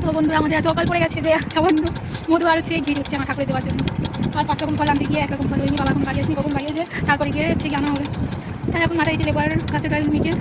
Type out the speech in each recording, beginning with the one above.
তো বন্ধুরা আমাদের এত অকাল পড়ে গেছে যে সামান্য মধু আর হচ্ছে ঘি হচ্ছে আমার ঠাকুরে দেওয়ার জন্য। আর 5 রকম ফল আনতে গিয়ে 1 রকম ফল হয়নি, বাবা এখন বাড়ি আসেনি, কখন বাড়ি আসে তারপরে গিয়ে হচ্ছে আনা হবে। তাই এখন মাথায় যে লেবার কাজটা টাইম নিয়ে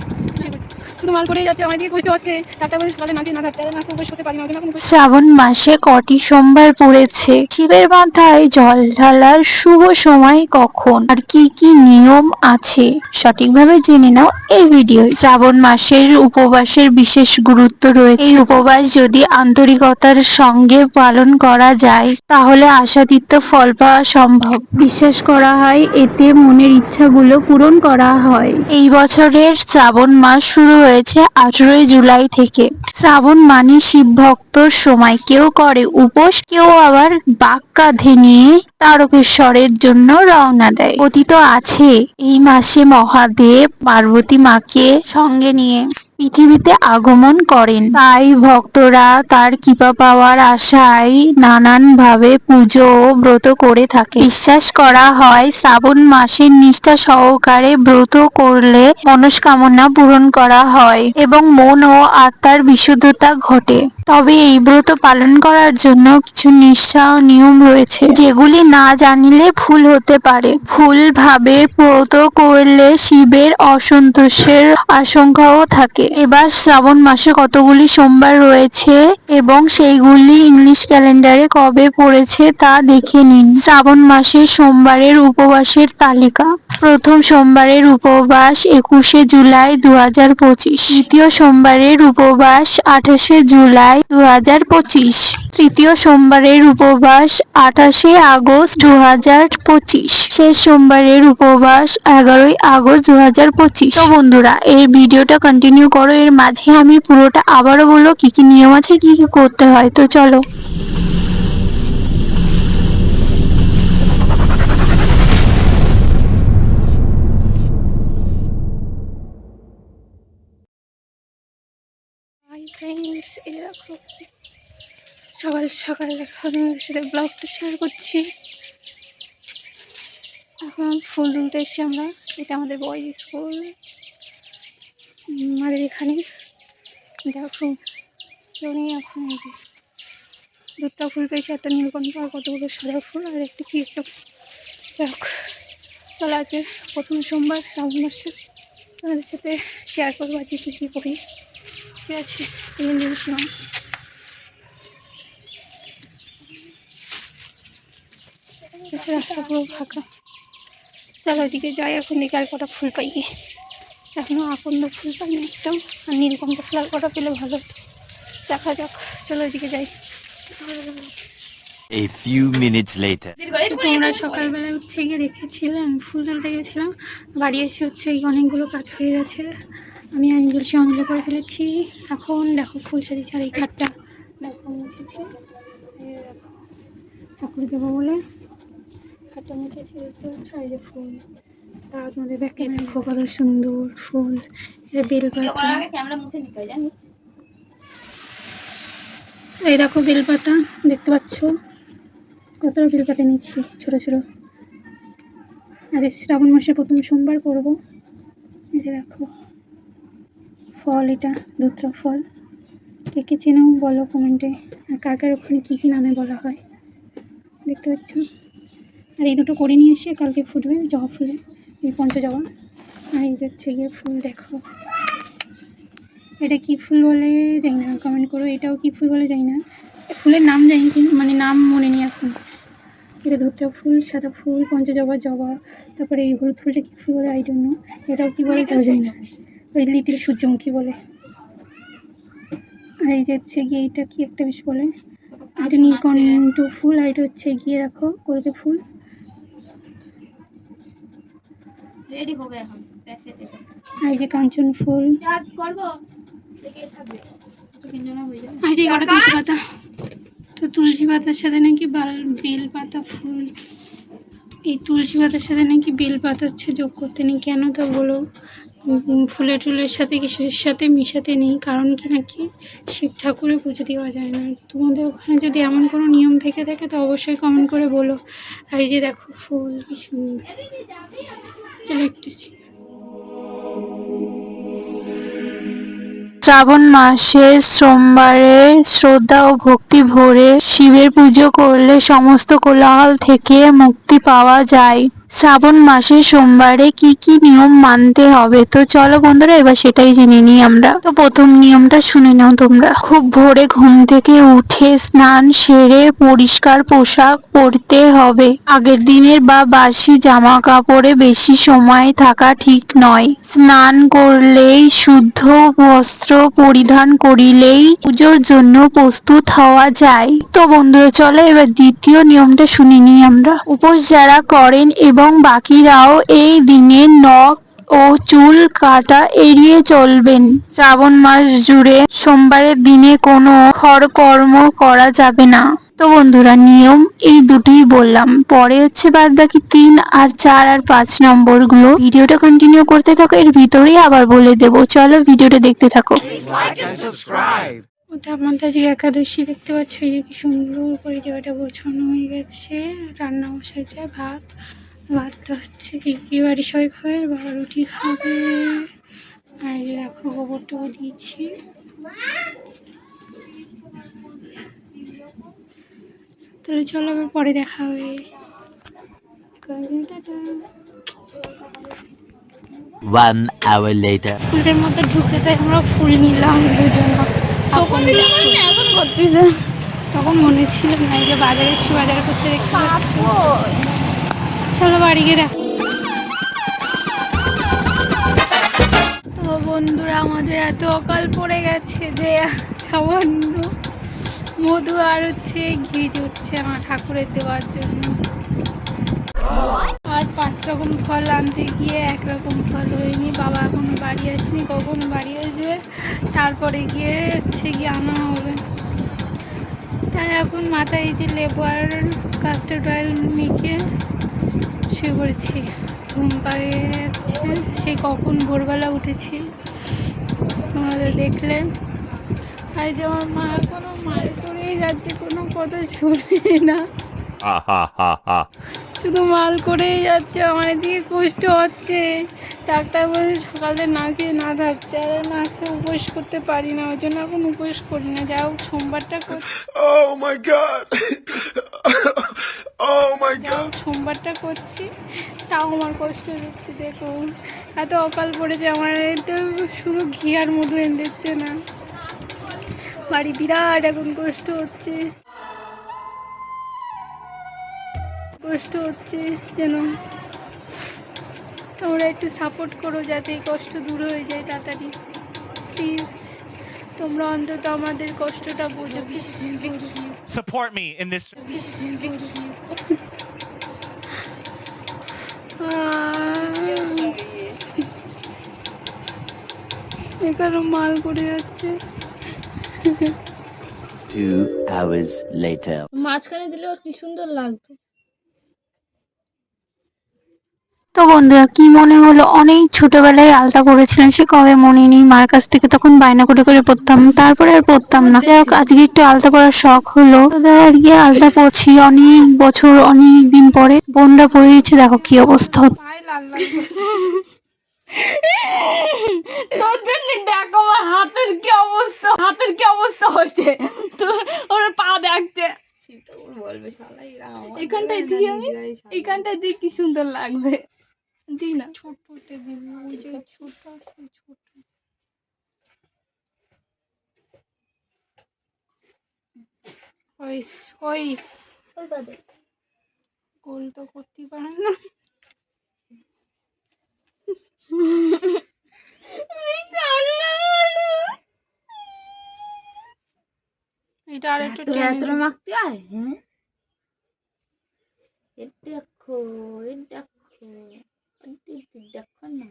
শুধু মাল পড়েই যাচ্ছে, আমার দিকে বুঝতে হচ্ছে। তারটা বলে সকালে নাকি না থাকতে না উপোস করতে পারি না। শ্রাবণ মাসে কটি সোমবার পড়েছে? শিবের মাথায় জল ঢালার শুভ সময় কখন? আর কি কি নিয়ম আছে সঠিকভাবে জেনে নাও এই ভিডিও। শ্রাবণ মাসের উপবাসের বিশেষ গুরুত্ব রয়েছে। এই উপবাস যদি আন্তরিকতার সঙ্গে পালন করা যায় তাহলে আশাতীত ফল পাওয়া সম্ভব। বিশ্বাস করা হয় এতে মনের ইচ্ছাগুলো পূরণ করা হয়। এই বছরের শ্রাবণ মাস শুরু হয়েছে 18 জুলাই থেকে। শ্রাবণ মানে শিব ভক্তর সময়। কেউ করে উপোস, কেউ আবার বাঁক কাঁধে নিয়ে তারকেশ্বরের জন্য রওনা দেয়। কথিত আছে এই মাসে মহাদেব পার্বতী মাকে সঙ্গে নিয়ে পৃথিবীতে আগমন করেন, তাই ভক্তরা তার কৃপা পাওয়ার আশায় নানান ভাবে পুজো ও ব্রত করে থাকে। বিশ্বাস করা হয় শ্রাবণ মাসের নিষ্ঠা সহকারে ব্রত করলে মনস্কামনা পূরণ করা হয় এবং মন ও আত্মার বিশুদ্ধতা ঘটে। তবে এই ব্রত পালন করার জন্য কিছু নিষ্ঠা ও নিয়ম রয়েছে, যেগুলি না জানিলে ভুল হতে পারে। ভুলভাবে ব্রত করলে শিবের অসন্তোষের আশঙ্কাও থাকে। এবার শ্রাবণ মাসে কতগুলি সোমবার রয়েছে এবং সেইগুলি ইংলিশ ক্যালেন্ডারে কবে পড়েছে তা দেখে নিন। শ্রাবণ মাসের সোমবারের উপবাসের তালিকা। প্রথম সোমবারের উপবাস 21 জুলাই 2025। দ্বিতীয় সোমবারের উপবাস 28 জুলাই 2025। তৃতীয় সোমবারের উপবাস 28 আগস্ট 2025। শেষ সোমবারের উপবাস 11 আগস্ট 2025। তো বন্ধুরা এই ভিডিওটা কন্টিনিউ করো, এর মাঝে আমি পুরোটা আবারও বলবো কি কি নিয়ম আছে, কি কি করতে হয়। তো চলো। হাই ফ্রেন্ডস, এই দেখো সকাল সকাল এখন সাথে ব্লগটা শেয়ার করছি। এখন ফুল তুলতে এসছি আমরা। এটা আমাদের বয়েজ স্কুল। আমাদের এখানে দেখো কেউ নেই এখন। এই যে 2টা ফুল পেয়েছি, একটা নীলকণ্ঠ আর কতগুলো সাদা ফুল আর একটা কি একটা। যাক চলো আজকে প্রথম সোমবার শ্রাবণ মাসে আমাদের সাথে শেয়ার করবো আজকে কী কী করি। ঠিক আছে, এই দিয়েছিলাম রাস্তা পুরো ফাঁকা। চলো ওইদিকে যাই, এখন দিকে আর কটা ফুল পাই। এখনও আকন্দ ফুল পাইনি একটাও, আর নীলকণ্ঠ ফুল আর কটা পেলে ভালো হতো। দেখা যাক, চলো ওইদিকে যাই। A few minutes later. তোমরা সকালবেলায় উঠছে গিয়ে দেখেছিলাম ফুল তুলতে গেছিলাম, বাড়ি এসে হচ্ছে অনেকগুলো কাজ হয়ে গেছে। আমি অনেকগুলো অমলে করে ফেলেছি। এখন দেখো ফুল সাজিয়েছি আর এই ঘাটটা দেখো মুছেছি। দেখো ঠাকুর দেবো বলে ঘাটটা মুছেছি, দেখতে পাচ্ছ। এই যে ফুল, তারা তোমাদের ব্যাকে দেখো কত সুন্দর ফুল। এটা বেলপাতা। এই দেখো বেলপাতা দেখতে পাচ্ছ, কতটা বেলপাতা নিচ্ছি ছোট ছোট। আর শ্রাবণ মাসে প্রথম সোমবার করবো। এই যে দেখো ফল, এটা ধুত্রা ফল। কে কে চেনো বলো কমেন্টে, আর কার কার ওখানে কী কী নামে বলা হয় দেখতে পাচ্ছ। আর এই দুটো করে নিয়ে এসে কালকে ফুটবে জবা ফুলে, এই পঞ্চজবা। আর এই যাচ্ছে গিয়ে ফুল দেখো, এটা কি ফুল বলে জানি না, কমেন্ট করো। এটাও কি ফুল বলে জানি না, ফুলের নাম জানি কিন্তু মানে নাম মনে নেই এখন। এটা ধুত্রা ফুল, সাদা ফুল, পঞ্চজবা, জবা। তারপরে এই হলুদ ফুলটা কী ফুল বলে আই ডোন্ট নো, এটাও কী বলে তাও জানি না। ওই লিটিল সূর্যমুখী বলে। আর এই যে হচ্ছে গিয়ে এইটা কি একটা বেশ বলে, এটা নীলকণ্ঠ ফুল। আর এটা হচ্ছে গিয়ে দেখো কলকে ফুল। আর এই যে কাঞ্চন ফুল। আর যে কটা তুলসী পাতা, তো তুলসী পাতার সাথে নাকি বেল পাতা ফুল, এই তুলসী পাতার সাথে নাকি বেল পাতা হচ্ছে যোগ করতে নেই। কেন তা বলো, ফুলের টুলের সাথে কিছুর সাথে মিশাতে নেই, কারণ কি নাকি শিব ঠাকুরের পুজো দেওয়া যায় না। তোমাদের ওখানে যদি এমন কোনো নিয়ম থেকে থাকে তো অবশ্যই কমেন্ট করে বলো। আর এই যে দেখো ফুল কি সুন্দর। চলো একটু শ্রাবণ মাসে সোমবারে শ্রদ্ধা ও ভক্তি ভরে শিবের পুজো করলে সমস্ত কোলাহল থেকে মুক্তি পাওয়া যায়। শ্রাবণ মাসে সোমবারে কি কি নিয়ম মানতে হবে, তো চলো বন্ধুরা এবার সেটাই জেনে নিই আমরা। তো প্রথম নিয়মটা শুনে নাও তোমরা। খুব ভোরে ঘুম থেকে উঠে স্নান সেরে পরিষ্কার পোশাক পরতে হবে। আগের দিনের বা বাসি জামা কাপড়ে বেশি সময় থাকা ঠিক নয়। স্নান করলেই শুদ্ধ বস্ত্র পরিধান করিলেই পুজোর জন্য প্রস্তুত হওয়া যায়। তো বন্ধুরা চলো এবার দ্বিতীয় নিয়মটা শুনে নিই আমরা। উপোস যারা করেন এবং বাকিরাও এই দিনে নখ ও চুল কাটা এড়িয়ে চলবেন। শ্রাবণ মাস জুড়ে সোমবারের দিনে কোনো হরকর্ম করা যাবে না। তো বন্ধুরা নিয়ম এই দুটোই বললাম, পরে হচ্ছে বাদ বাকি 3 আর 4 আর 5 নম্বর গুলো। ভিডিওটা কন্টিনিউ করতে থাকো, এর ভিতরেই আবার বলে দেবো, চলো ভিডিওটা দেখতে থাকো। Like and subscribe. ওটা আপনাদের আজকে একাদশী দেখতে পাচ্ছ, এই যে কি সুন্দর করে জায়গাটা গোছানো হয়ে গেছে, রান্না বসেছে, ভাতটা হচ্ছে কি বাড়ি সবাই খাবে বা রুটি খাবে। আর এই যে দেখো গোবরটাও দিয়েছি। তাহলে চলো আবার পরে দেখা হবে। টাটা। 1 hour later. স্কুলের মধ্যে ঢুকে তাই আমরা ফুল নিলাম দুজন। তখন এখন করতেছে, তখন মনে ছিল না, এই যে বাজারে এসে বাজার করতে দেখতে পাচ্ছ। চলো বাড়ি গিয়ে দেখো। তো বন্ধুরা আমাদের এত অকাল পড়ে গেছে যে সামান্য মধু আর হচ্ছে ঘি জুটছে আমার ঠাকুরের দেওয়ার জন্য। আর 5 রকম ফল আনতে গিয়ে 1 রকম ফল হয়নি। বাবা এখনো বাড়ি আসেনি, কখন বাড়ি আসবে তারপরে গিয়ে হচ্ছে গিয়ে আনা হবে। তাই এখন মাথায় এই যে লেবু আর কাস্টার্ড অয়েল মেখে শুয়ে পড়েছি। ঘুম পায়ে যাচ্ছে, সেই কখন ভোরবেলা উঠেছি তোমাদের দেখলেন। আর যে আমার মা এখনো মাল করেই যাচ্ছে, কোনো কথা শুনে না, শুধু মাল করেই যাচ্ছে। আমার এদিকে কষ্ট হচ্ছে। ডাক্তার বলছে সকালে না খেয়ে না থাকতে, আর না খেয়ে উপোস করতে পারি না, ওই জন্য এখন উপোস করি না। যা হোক সোমবারটা সোমবারটা করছি, তাও আমার কষ্ট হচ্ছে। দেখুন এত অকাল পড়েছে আমার, তো শুধু ঘি আর মধু এনে দিচ্ছে না, বাড়ি বিরাট এখন কষ্ট হচ্ছে, যেন তোমরা একটু সাপোর্ট করো যাতে এই কষ্ট দূর হয়ে যায় তাড়াতাড়ি, প্লিজ। তোমরা অন্তত আমাদের কষ্টটা বোঝো। Support me in this. এখানে মাল করে যাচ্ছে। 2 hours later. মাঝখানে দিলে ওর কি সুন্দর লাগতো। তো বন্ধুরা কি মনে হলো, অনেক ছোটবেলায় আলতা পড়েছিলাম, সে কবে মনে নেই। মার কাছ থেকে তখন বায়না করে করে পড়তাম, তারপরে আর পড়তাম না। যাই হোক আজকে একটু আলতা পড়ার শখ হলো, তো আর গিয়ে আলতা পড়ছি। অনেক বছর অনেক দিন পরে বোনরা পড়ে দিচ্ছে, দেখো কি অবস্থা। পায়ে লাল লাল করছে। তোর জন্য দেখ আমার হাতের কি অবস্থা হচ্ছে, তো ওর পা দেখছে। বলবে শালাই এখানটায় দিই, আমি এখানটায় দিই কি সুন্দর লাগবে, দিই না ছোটতে দিবি, ওই যে ছোট আছে ছোট। হইস হইস, ওই বাদে গোল তো করতেই পারে না। এটা আর একটু তোরা এতটা মাখতে আয়। হ্যাঁ দেখো দেখো না,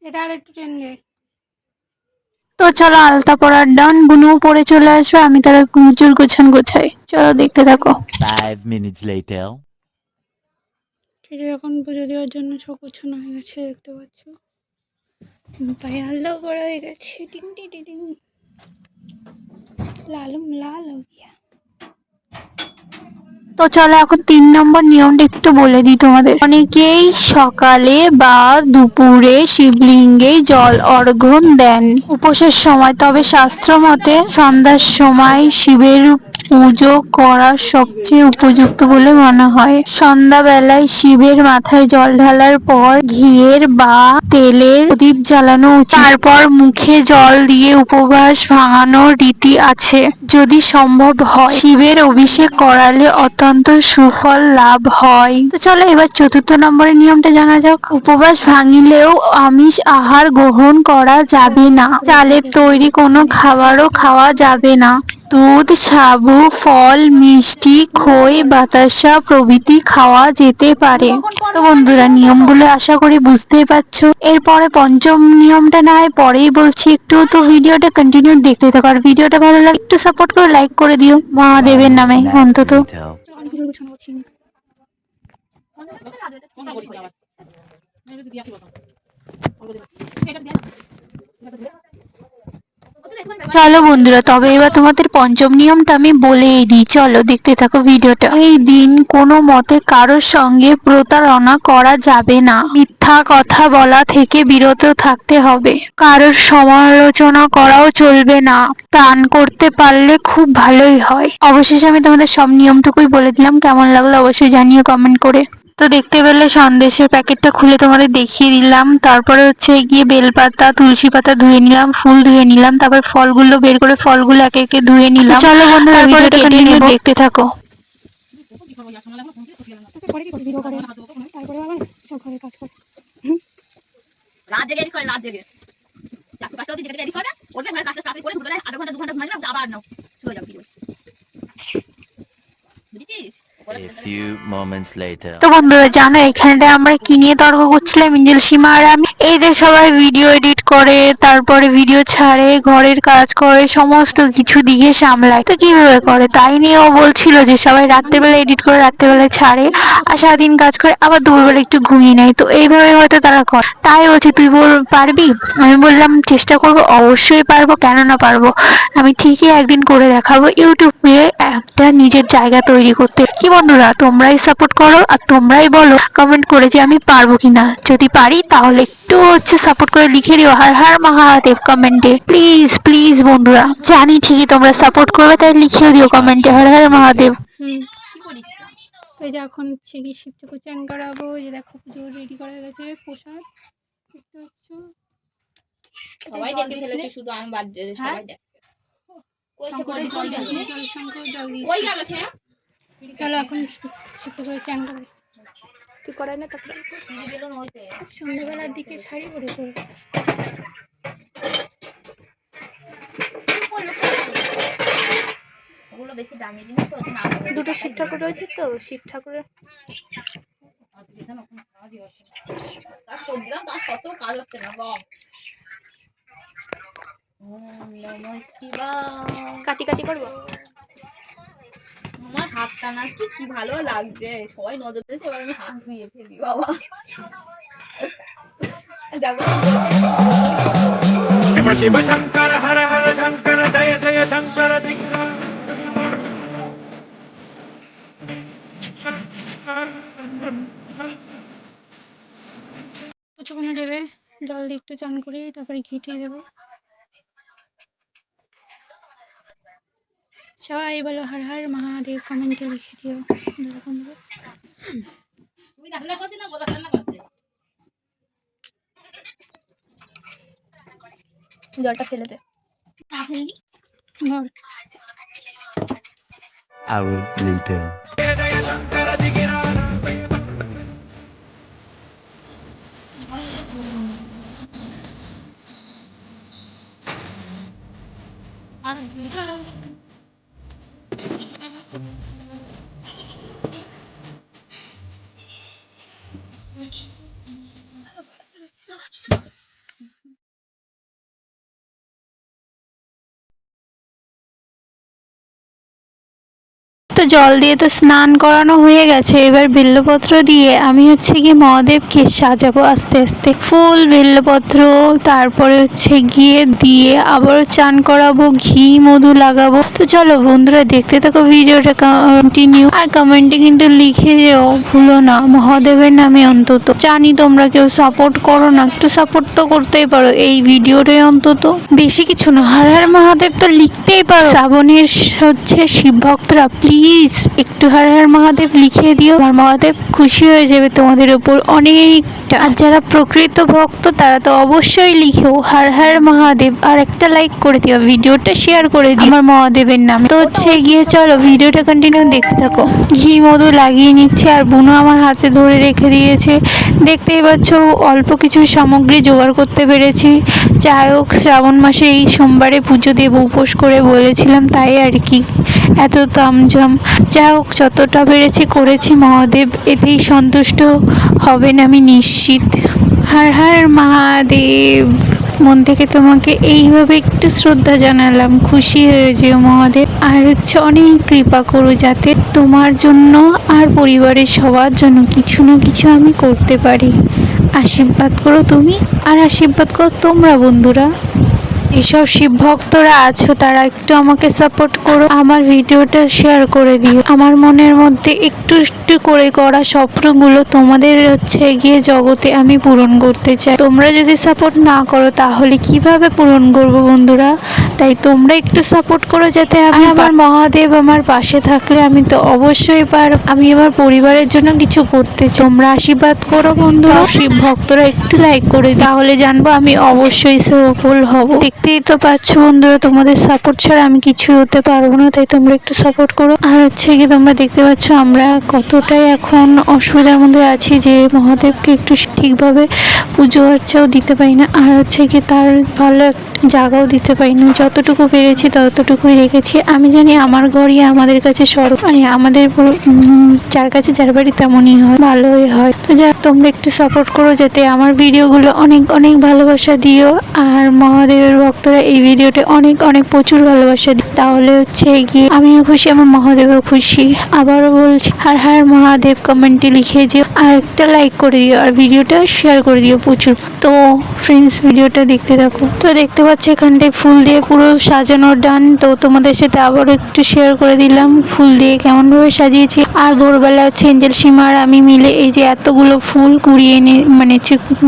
এটা আর একটু টেন গে। তো চলো আলতা পড়ার ডান, বুনু পরে চলে আসবে, আমি তারা চুল গোছাই। চলো দেখতে থাকো। 5 minutes later. সেটা এখন পুজো দেওয়ার জন্য সব গোছানো হয়ে গেছে, দেখতে পাচ্ছ। পায়ে আলতাও পড়া হয়ে গেছে, টিং টিং টিং টিং, লালুম লাল হো গিয়া। তো তো চলো এখন 3 নম্বর নিয়মটা একটু বলে দিই তোমাদের। অনেকেই সকালে বা দুপুরে শিবলিঙ্গে জল অর্ঘ্য দেন উপোসের সময়, তবে শাস্ত্র মতে সন্ধ্যার সময় শিবের পুজো করা সবচেয়ে উপযুক্ত বলে মনে হয়। সন্ধ্যাবেলায় শিবের মাথায় জল ঢালার পর ঘিয়ের বা তেলের প্রদীপ জ্বালানো উচিত। তারপর মুখে জল দিয়ে উপবাস ভাঙানোর রীতি আছে। যদি সম্ভব হয় শিবের অভিষেক করালে অত্যন্ত সুফল লাভ হয়। তো চলো এবার 4 নম্বরের নিয়মটা জানা যাক। উপবাস ভাঙিলেও আমিষ আহার গ্রহণ করা যাবে না। চালের তৈরি কোনো খাবারও খাওয়া যাবে না। দুধ, সাবু, ফল, মিষ্টি, খই, বাতাসা প্রভৃতি খাওয়া যেতে পারে। তো বন্ধুরা নিয়মগুলো আশা করি বুঝতেই পারছো। এরপরে 5ম নিয়মটা না হয় পরেই বলছি একটু। তো ভিডিওটা কন্টিনিউ দেখতে থাকো, আর ভিডিওটা ভালো লাগে একটু সাপোর্ট করে লাইক করে দিও মহাদেবের 1 নামে lap অন্তত। later. আমি কিছু গোছানো করছি না। চলো বন্ধুরা, তবে এবার তোমাদের 5ম নিয়মটা আমি বলেই দিই, চলো দেখতে থাকো ভিডিওটা। এই দিন কোনো মতে কারোর সঙ্গে প্রতারণা করা যাবে না। মিথ্যা কথা বলা থেকে বিরত থাকতে হবে। কারোর সমালোচনা করাও চলবে না। দান করতে পারলে খুব ভালোই হয়। অবশেষে আমি তোমাদের সব নিয়মটুকুই বলে দিলাম। কেমন লাগলো অবশ্যই জানিও কমেন্ট করে। তো দেখতে পেলে সন্দেশের প্যাকেটটা খুলে তোমাদের দেখিয়ে দিলাম। তারপরে হচ্ছে গিয়ে বেলপাতা, তুলসী পাতা ধুয়ে নিলাম, ফুল ধুয়ে নিলাম, তারপর ফলগুলো বের করে ফলগুলো একে একে ধুয়ে নিলাম। চলো বন্ধুরা ভিডিওটা কন্টিনিউ দেখতে থাকো। পরে কি করবি? ভিডিও করে তারপরে আবার সব ঘরের কাজ করে। রাত জেগে এডিট করে, রাত জেগে চারটে 5টা অবধি জেগে এডিট করে ওর ঘরের কাজটা স্টার্ট করে ভোরবেলায় আধা ঘন্টা 2 ঘন্টা ঘুমাই না, আবার নাও শুরু হয়ে যাবে ভিডিও। বুঝেছিস? A few moments later. তো বন্ধুরা জানো এখানটা আমরা কি নিয়ে তর্ক করছিলাম, ইঞ্জেল, সীমা আর আমি। এই যে সবাই ভিডিও এডিট করে, তারপরে ভিডিও ছাড়ে, ঘরের কাজ করে, সমস্ত কিছু দিকে সামলায়, তো কিভাবে করে তাই নিয়ে ও বলছিল যে সবাই রাত্রেবেলা এডিট করে রাত্রেবেলা ছাড়ে, আর সারাদিন কাজ করে, আবার দুপুরবেলা একটু ঘুমিয়ে নেয়। তো এইভাবে হয়তো তারা করে। তাই বলছে তুই পারবি? আমি বললাম চেষ্টা করবো, অবশ্যই পারবো, কেন না পারবো। আমি ঠিকই একদিন করে দেখাবো ইউটিউবে একটা নিজের জায়গা তৈরি করতে। কি বন্ধুরা তোমরাই সাপোর্ট করো, আর তোমরাই বলো কমেন্ট করে যে আমি পারবো কিনা। যদি পারি তাহলে একটু হচ্ছে সাপোর্ট করে লিখে দিও হর হর মহাদেব কমেন্টে, প্লিজ প্লিজ বন্ধুরা। জানি ঠিকই তোমরা সাপোর্ট করবে, তাই লিখে দিও কমেন্টে হর হর মহাদেব। কি করিস? ওই যে এখন হচ্ছে কি শিবটাকে চ্যান করাবো। এই যে দেখো পুজো রেডি করা গেছে, প্রসাদ দেখতে পাচ্ছ। সবাই দেখে ফেলেছে, শুধু আমি বাদ দিয়ে সবাই দেখে। শঙ্করে জল দিয়েছি, জল শঙ্কর জল কই দিয়েছি। গেল সে? চলো এখন শিবটা করে চ্যান করে কি করায় না তারপরে বেলুন হইতে সন্ধ্যাবেলার দিকে শাড়ি পরে করবো। ওগুলো বেশি দামি জিনিস তো, ওই নাম দুটো শিব ঠাকুর রয়েছে, তো শিব ঠাকুরের কাজ করে দিলাম, তার কত কাজ হচ্ছে না গো। ওম নমঃ শিবায়। কাটি কাটি করবো। আমার হাতটা নাকি কি ভালো লাগছে, সবাই নজর দিয়েছে, এবার আমি হাত ধুয়ে ফেলি বাবা। দেখো शिव शिव शंकर हर हर शंकर जय जय शंकर दिग्गा কিছুক্ষণে দেবে জল দিয়ে একটু চান করে, তারপরে ঘিটিয়ে দেবো। সবাই বলো হর হর মহাদেব কমেন্টে লিখে দিও। তুই রান্না করছিস না বলা রান্না করছিস? জলটা ফেলে দে। ঘর Hour later. जय जय शंकर दिगिरा তো তো জল দিয়ে তো স্নান করানো হয়ে গেছে, এবার বেলপত্র দিয়ে আমি হচ্ছে গিয়ে মহাদেবকে সাজাবো আস্তে আস্তে। ফুল, বেলপত্র, তারপরে হচ্ছে গিয়ে দিয়ে আবারও চান করাবো, ঘি মধু লাগাবো। তো চলো বন্ধুরা দেখতে থাকো ভিডিওটা কন্টিনিউ, আর কমেন্টে কিন্তু লিখে যেও ভুলো না মহাদেবের নামে অন্তত। জানি তোমরা কেউ সাপোর্ট করো না, একটু সাপোর্ট তো করতেই পারো এই ভিডিওটাই অন্তত, বেশি কিছু না। হর হর মহাদেব তো লিখতেই পারো। শ্রাবণের হচ্ছে শিব ভক্তরা প্লিজ একটু হর হর মহাদেব লিখে দিও, আর মহাদেব খুশি হয়ে যাবে তোমাদের উপর অনেকটা। আর যারা প্রকৃত ভক্ত তারা তো অবশ্যই লিখো হর হর মহাদেব, আর একটা লাইক করে দিও, ভিডিওটা শেয়ার করে দিও আমার মহাদেবের নামে। তো হচ্ছে গিয়ে চলো ভিডিওটা কন্টিনিউ দেখতে থাকো। ঘি মধু লাগিয়ে নিচ্ছে, আর বুনু আমার হাতে ধরে রেখে দিয়েছে। দেখতেই পাচ্ছ অল্প কিছু সামগ্রী জোগাড় করতে পেরেছি। যাই হোক, শ্রাবণ মাসে এই সোমবারে পুজো দেব উপোস করে বলেছিলাম, তাই আর কি এত তামঝাম। যাই হোক, যতটা পেরেছি করেছি, মহাদেব এতেই সন্তুষ্ট হবেন আমি নিশ্চিত। হর হর মহাদেব। মন থেকে তোমাকে এইভাবে একটু শ্রদ্ধা জানালাম, খুশি হয়ে যেও মহাদেব, আর হচ্ছে অনেক কৃপা করো যাতে তোমার জন্য আর পরিবারের সবার জন্য কিছু না কিছু আমি করতে পারি। আশীর্বাদ করো তুমি, আর আশীর্বাদ করো তোমরা বন্ধুরা। যেসব শিব ভক্তরা আছো তারা একটু আমাকে সাপোর্ট করো, আমার ভিডিওটা শেয়ার করে দিও। আমার মনের মধ্যে একটু একটু করে করা স্বপ্নগুলো তোমাদের হচ্ছে গিয়ে জগতে আমি পূরণ করতে চাই। তোমরা যদি সাপোর্ট না করো তাহলে কিভাবে পূরণ করব বন্ধুরা? তাই তোমরা একটু সাপোর্ট করো যাতে আমি, আমার মহাদেব আমার পাশে থাকলে আমি তো অবশ্যই পারব, আমি আমার পরিবারের জন্য কিছু করতে চাই। তোমরা আশীর্বাদ করো বন্ধুরা, শিব ভক্তরা একটু লাইক করে দিও, তাহলে জানবো আমি অবশ্যই সফল হব। দেখতেই তো পাচ্ছ বন্ধুরা, তোমাদের সাপোর্ট ছাড়া আমি কিছুই হতে পারবো না, তাই তোমরা একটু সাপোর্ট করো। আর হচ্ছে কি তোমরা দেখতে পাচ্ছ আমরা কতটাই এখন অসুবিধার মধ্যে আছি যে মহাদেবকে একটু ঠিকভাবে পুজো অর্চাও দিতে পারি না, আর হচ্ছে কি তার ভালো জায়গাও দিতে পারি না। যতটুকু পেরেছি ততটুকুই রেখেছি। আমি জানি আমার ঘরই আমাদের কাছে সর্ব, মানে আমাদের যার কাছে যার বাড়ি তেমনই হয়, ভালোই হয়। তো যা তোমরা একটু সাপোর্ট করো যাতে আমার ভিডিওগুলো অনেক অনেক ভালোবাসা দিও, আর মহাদেবের ভক্তরা এই ভিডিওতে অনেক অনেক প্রচুর ভালোবাসা দিই, তাহলে হচ্ছে গিয়ে আমিও খুশি, আমার মহাদেবও খুশি। আবারও বলছি হর হর মহাদেব কমেন্টে লিখে দিও, আর একটা লাইক করে দিও, আর ভিডিওটা শেয়ার করে দিও প্রচুর। তো ফ্রেন্ডস ভিডিওটা দেখতে থাকো। তো দেখতে পাচ্ছ এখানটায় ফুল দিয়ে পুরো সাজানোর ডান। তো তোমাদের সাথে আবারও একটু শেয়ার করে দিলাম ফুল দিয়ে কেমনভাবে সাজিয়েছি। আর ভোরবেলা হচ্ছে এঞ্জেল সীমার আমি মিলে এই যে এতগুলো ফুল কুড়িয়ে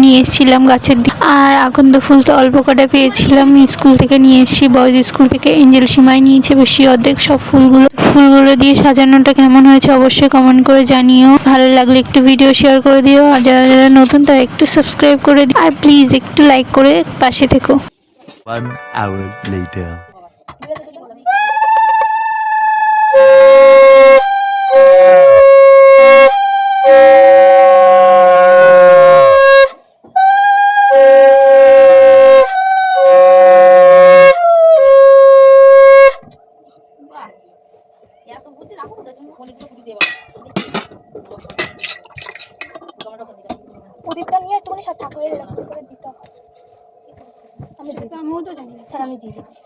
নিয়ে এসেছিলাম গাছের দিকে। আর আকন্দ ফুল তো অল্প কটা পেয়েছিলাম, স্কুল থেকে নিয়ে এসেছি, বয়েজ স্কুল থেকে। এঞ্জেল সীমায় নিয়েছে বেশি অর্ধেক সব ফুলগুলো দিয়ে সাজানোটা কেমন হয়েছে অবশ্যই কমেন্ট করে জানিও। ভালো লাগলে একটু ভিডিও শেয়ার করে দিও, আর যারা যারা নতুন তারা একটু সাবস্ক্রাইব করে দিও, আর প্লিজ একটু লাইক করে পাশে থেকো। 1 hour later. প্রদীপটা নিয়ে একটুখানি সব ঠাকুরের এরকম করে দিতে হবে। আমিও তো জানি না, স্যার আমি দিয়ে দিচ্ছি।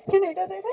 কিন্তু এটা দেখে